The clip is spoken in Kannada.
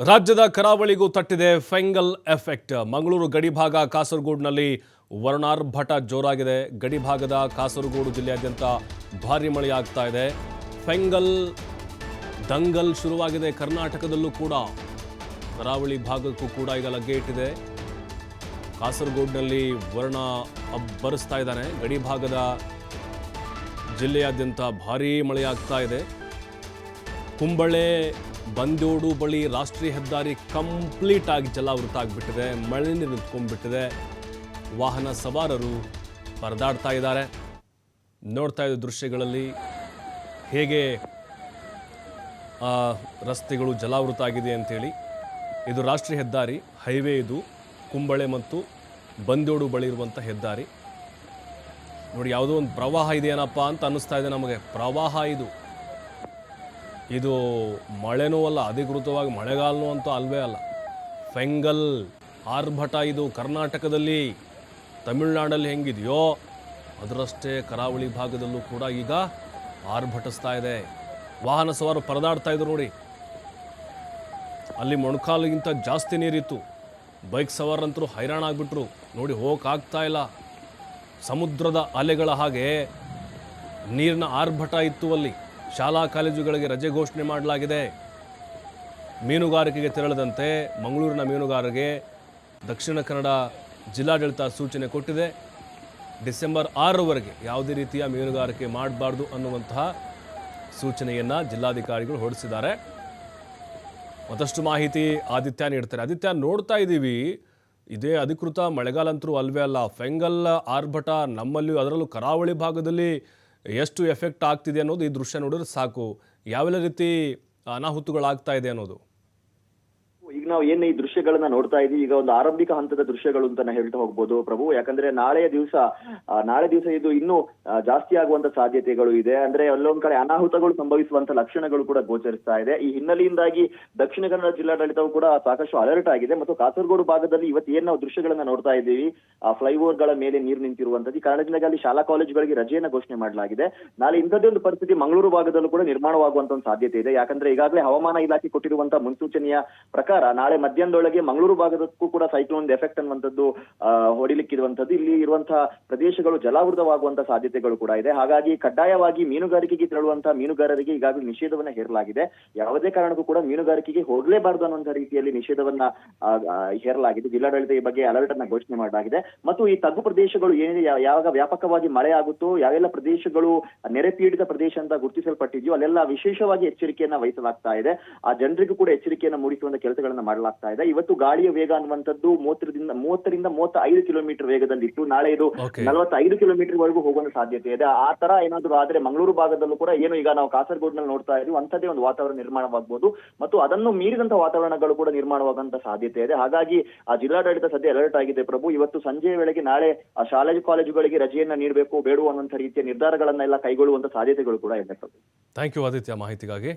ರಾಜ್ಯದ ಕರಾವಳಿಗೂ ತಟ್ಟಿದೆ ಫೆಂಗಲ್ ಎಫೆಕ್ಟ್. ಮಂಗಳೂರು ಗಡಿಭಾಗ ಕಾಸರಗೋಡಿನಲ್ಲಿ ವರ್ಣಾರ್ಭಟ ಜೋರಾಗಿದೆ. ಗಡಿಭಾಗದ ಕಾಸರಗೋಡು ಜಿಲ್ಲೆಯಾದ್ಯಂತ ಭಾರಿ ಮಳೆಯಾಗ್ತಾ ಇದೆ. ಫೆಂಗಲ್ ದಂಗಲ್ ಶುರುವಾಗಿದೆ. ಕರ್ನಾಟಕದಲ್ಲೂ ಕೂಡ ಕರಾವಳಿ ಭಾಗಕ್ಕೂ ಕೂಡ ಈಗ ಲಗ್ಗೆ ಇಟ್ಟಿದೆ. ಕಾಸರಗೋಡಿನಲ್ಲಿ ವರ್ಣ ಅಬ್ಬರಿಸ್ತಾ ಇದ್ದಾನೆ. ಗಡಿಭಾಗದ ಜಿಲ್ಲೆಯಾದ್ಯಂತ ಭಾರೀ ಮಳೆಯಾಗ್ತಾ ಇದೆ. ಕುಂಬಳೆ ಬಂದೋಡು ಬಳಿ ರಾಷ್ಟ್ರೀಯ ಹೆದ್ದಾರಿ ಕಂಪ್ಲೀಟ್ ಆಗಿ ಜಲಾವೃತ ಆಗಿಬಿಟ್ಟಿದೆ. ಮಳೆ ನೀರು ನಿಂತ್ಕೊಂಡ್ಬಿಟ್ಟಿದೆ. ವಾಹನ ಸವಾರರು ಪರದಾಡ್ತಾ ಇದ್ದಾರೆ. ನೋಡ್ತಾ ಇದ್ದ ದೃಶ್ಯಗಳಲ್ಲಿ ಹೇಗೆ ರಸ್ತೆಗಳು ಜಲಾವೃತ ಆಗಿದೆ ಅಂತೇಳಿ. ಇದು ರಾಷ್ಟ್ರೀಯ ಹೆದ್ದಾರಿ, ಹೈವೇ. ಇದು ಕುಂಬಳೆ ಮತ್ತು ಬಂದೋಡು ಬಳಿ ಇರುವಂಥ ಹೆದ್ದಾರಿ. ನೋಡಿ, ಯಾವುದೋ ಒಂದು ಪ್ರವಾಹ ಇದೆಯೇನಪ್ಪ ಅಂತ ಅನ್ನಿಸ್ತಾ ಇದೆ ನಮಗೆ. ಪ್ರವಾಹ ಇದು ಮಳೆನೂ ಅಲ್ಲ, ಅಧಿಕೃತವಾಗಿ ಮಳೆಗಾಲನೂ ಅಂತೂ ಅಲ್ವೇ ಅಲ್ಲ. ಫೆಂಗಲ್ ಆರ್ಭಟ ಇದು ಕರ್ನಾಟಕದಲ್ಲಿ, ತಮಿಳುನಾಡಲ್ಲಿ ಹೆಂಗಿದೆಯೋ ಅದರಷ್ಟೇ ಕರಾವಳಿ ಭಾಗದಲ್ಲೂ ಕೂಡ ಈಗ ಆರ್ಭಟಿಸ್ತಾ ಇದೆ. ವಾಹನ ಸವಾರರು ಪರದಾಡ್ತಾ ಇದ್ರು ನೋಡಿ. ಅಲ್ಲಿ ಮೊಣಕಾಲಿಗಿಂತ ಜಾಸ್ತಿ ನೀರಿತ್ತು. ಬೈಕ್ ಸವಾರರಂತರೂ ಹೈರಾಣ ಆಗಿಬಿಟ್ರು. ನೋಡಿ, ಹೋಗೋಕ್ಕಾಗ್ತಾ ಇಲ್ಲ. ಸಮುದ್ರದ ಅಲೆಗಳ ಹಾಗೆ ನೀರಿನ ಆರ್ಭಟ ಇತ್ತು ಅಲ್ಲಿ. ಶಾಲಾ ಕಾಲೇಜುಗಳಿಗೆ ರಜೆ ಘೋಷಣೆ ಮಾಡಲಾಗಿದೆ. ಮೀನುಗಾರಿಕೆಗೆ ತೆರಳದಂತೆ ಮಂಗಳೂರಿನ ಮೀನುಗಾರರಿಗೆ ದಕ್ಷಿಣ ಕನ್ನಡ ಜಿಲ್ಲಾಡಳಿತ ಸೂಚನೆ ಕೊಟ್ಟಿದೆ. ಡಿಸೆಂಬರ್ 6ರವರೆಗೆ ಯಾವುದೇ ರೀತಿಯ ಮೀನುಗಾರಿಕೆ ಮಾಡಬಾರ್ದು ಅನ್ನುವಂತಹ ಸೂಚನೆಯನ್ನು ಜಿಲ್ಲಾಧಿಕಾರಿಗಳು ಹೊರಡಿಸಿದ್ದಾರೆ. ಮತ್ತಷ್ಟು ಮಾಹಿತಿ ಆದಿತ್ಯ ನೀಡ್ತಾರೆ. ಆದಿತ್ಯ, ನೋಡ್ತಾ ಇದ್ದೀವಿ, ಇದೇ ಅಧಿಕೃತ ಮಳೆಗಾಲ ಅಂತರೂ ಅಲ್ವೇ ಅಲ್ಲ. ಫೆಂಗಲ್ ಆರ್ಭಟ ನಮ್ಮಲ್ಲಿಯೂ, ಅದರಲ್ಲೂ ಕರಾವಳಿ ಭಾಗದಲ್ಲಿ ಎಷ್ಟು ಎಫೆಕ್ಟ್ ಆಗ್ತಿದೆ ಅನ್ನೋದು ಈ ದೃಶ್ಯ ನೋಡಿದ್ರೆ ಸಾಕು. ಯಾವೆಲ್ಲ ರೀತಿ ಅನಾಹುತಗಳಾಗ್ತಾ ಇದೆ ಅನ್ನೋದು. ಈಗ ನಾವು ಏನ್ ಈ ದೃಶ್ಯಗಳನ್ನ ನೋಡ್ತಾ ಇದೀವಿ, ಈಗ ಒಂದು ಆರಂಭಿಕ ಹಂತದ ದೃಶ್ಯಗಳು ಅಂತ ಹೇಳ್ತಾ ಹೋಗ್ಬೋದು ಪ್ರಭು. ಯಾಕಂದ್ರೆ ನಾಳೆ ದಿವಸ ಇದು ಇನ್ನೂ ಜಾಸ್ತಿ ಆಗುವಂತ ಸಾಧ್ಯತೆಗಳು ಇದೆ. ಅಂದ್ರೆ ಅಲ್ಲೊಂದ್ ಕಡೆ ಅನಾಹುತಗಳು ಸಂಭವಿಸುವಂತ ಲಕ್ಷಣಗಳು ಕೂಡ ಗೋಚರಿಸ್ತಾ ಇದೆ. ಈ ಹಿನ್ನೆಲೆಯಿಂದಾಗಿ ದಕ್ಷಿಣ ಕನ್ನಡ ಜಿಲ್ಲಾಡಳಿತವು ಕೂಡ ಸಾಕಷ್ಟು ಅಲರ್ಟ್ ಆಗಿದೆ. ಮತ್ತು ಕಾಸರಗೋಡು ಭಾಗದಲ್ಲಿ ಇವತ್ತು ಏನ್ ನಾವು ದೃಶ್ಯಗಳನ್ನ ನೋಡ್ತಾ ಇದ್ದೀವಿ, ಆ ಫ್ಲೈಓವರ್ ಗಳ ಮೇಲೆ ನೀರು ನಿಂತಿರುವಂತದ್ದು. ಈ ಕಾರಣದಿಂದಾಗಿ ಅಲ್ಲಿ ಶಾಲಾ ಕಾಲೇಜುಗಳಿಗೆ ರಜೆಯನ್ನ ಘೋಷಣೆ ಮಾಡಲಾಗಿದೆ. ನಾಳೆ ಇಂಥದ್ದೇ ಒಂದು ಪರಿಸ್ಥಿತಿ ಮಂಗಳೂರು ಭಾಗದಲ್ಲೂ ಕೂಡ ನಿರ್ಮಾಣವಾಗುವಂತ ಒಂದು ಸಾಧ್ಯತೆ ಇದೆ. ಯಾಕಂದ್ರೆ ಈಗಾಗಲೇ ಹವಾಮಾನ ಇಲಾಖೆ ಕೊಟ್ಟಿರುವಂತಹ ಮುನ್ಸೂಚನೆಯ ಪ್ರಕಾರ ನಾಳೆ ಮಧ್ಯಾಹ್ನದೊಳಗೆ ಮಂಗಳೂರು ಭಾಗದಕ್ಕೂ ಕೂಡ ಸೈಕ್ಲೋನ್ ಎಫೆಕ್ಟ್ ಅನ್ನುವಂಥದ್ದು ಹೊಡಿಲಿಕ್ಕಿರುವಂತದ್ದು. ಇಲ್ಲಿ ಇರುವಂತಹ ಪ್ರದೇಶಗಳು ಜಲಾವೃತವಾಗುವಂತಹ ಸಾಧ್ಯತೆಗಳು ಕೂಡ ಇದೆ. ಹಾಗಾಗಿ ಕಡ್ಡಾಯವಾಗಿ ಮೀನುಗಾರಿಕೆಗೆ ತೆರಳುವಂತಹ ಮೀನುಗಾರರಿಗೆ ಈಗಾಗಲೇ ನಿಷೇಧವನ್ನ ಹೇರಲಾಗಿದೆ. ಯಾವುದೇ ಕಾರಣಕ್ಕೂ ಕೂಡ ಮೀನುಗಾರಿಕೆಗೆ ಹೋಗಲೇಬಾರದು ಅನ್ನುವಂತಹ ರೀತಿಯಲ್ಲಿ ನಿಷೇಧವನ್ನ ಹೇರಲಾಗಿದೆ. ಜಿಲ್ಲಾಡಳಿತ ಈ ಬಗ್ಗೆ ಅಲರ್ಟ್ ಅನ್ನ ಘೋಷಣೆ ಮಾಡಲಾಗಿದೆ. ಮತ್ತು ಈ ತಗ್ಗು ಪ್ರದೇಶಗಳು ಏನಿದೆ, ಯಾವಾಗ ವ್ಯಾಪಕವಾಗಿ ಮಳೆ ಆಗುತ್ತೋ, ಯಾವೆಲ್ಲ ಪ್ರದೇಶಗಳು ನೆರೆ ಪೀಡಿತ ಪ್ರದೇಶ ಅಂತ ಗುರುತಿಸಲ್ಪಟ್ಟಿದೆಯೋ ಅಲ್ಲೆಲ್ಲ ವಿಶೇಷವಾಗಿ ಎಚ್ಚರಿಕೆಯನ್ನ ವಹಿಸಲಾಗ್ತಾ ಇದೆ. ಆ ಜನರಿಗೂ ಕೂಡ ಎಚ್ಚರಿಕೆಯನ್ನ ಮೂಡಿಸುವಂತ ಕೆಲಸಗಳನ್ನ ಮಾಡಲಾಗ್ತಾ ಇದೆ. ಇವತ್ತು ಗಾಳಿಯ ವೇಗ ಅನ್ನುವಂಥದ್ದು 30ರಿಂದ 35 ಕಿಲೋಮೀಟರ್ ವೇಗದಲ್ಲಿತ್ತು. ನಾಳೆ ಇದು 45 ಕಿಲೋಮೀಟರ್ ವರೆಗೂ ಹೋಗುವ ಸಾಧ್ಯತೆ ಇದೆ. ಆ ತರ ಏನಾದ್ರು ಆದ್ರೆ ಮಂಗಳೂರು ಭಾಗದಲ್ಲೂ ಕೂಡ ಏನು ಈಗ ನಾವು ಕಾಸರಗೋಡಿನಲ್ಲಿ ನೋಡ್ತಾ ಇದೀವಿ ಅಂಥದ್ದೇ ಒಂದು ವಾತಾವರಣ ನಿರ್ಮಾಣವಾಗಬಹುದು. ಮತ್ತು ಅದನ್ನು ಮೀರಿದಂತಹ ವಾತಾವರಣಗಳು ಕೂಡ ನಿರ್ಮಾಣವಾಗುವಂತ ಸಾಧ್ಯತೆ ಇದೆ. ಹಾಗಾಗಿ ಆ ಜಿಲ್ಲಾಡಳಿತ ಸದ್ಯ ಅಲರ್ಟ್ ಆಗಿದೆ ಪ್ರಭು. ಇವತ್ತು ಸಂಜೆಯ ವೇಳೆಗೆ ನಾಳೆ ಆ ಶಾಲಾ ಕಾಲೇಜುಗಳಿಗೆ ರಜೆಯನ್ನ ನೀಡಬೇಕು ಬೇಡ ಅನ್ನುವಂಥ ರೀತಿಯ ನಿರ್ಧಾರಗಳನ್ನೆಲ್ಲ ಕೈಗೊಳ್ಳುವಂತ ಸಾಧ್ಯತೆಗಳು ಕೂಡ ಇದೆ ಪ್ರಭು. ಥ್ಯಾಂಕ್ ಯು ಆದಿತ್ಯ ಮಾಹಿತಿಗಾಗಿ.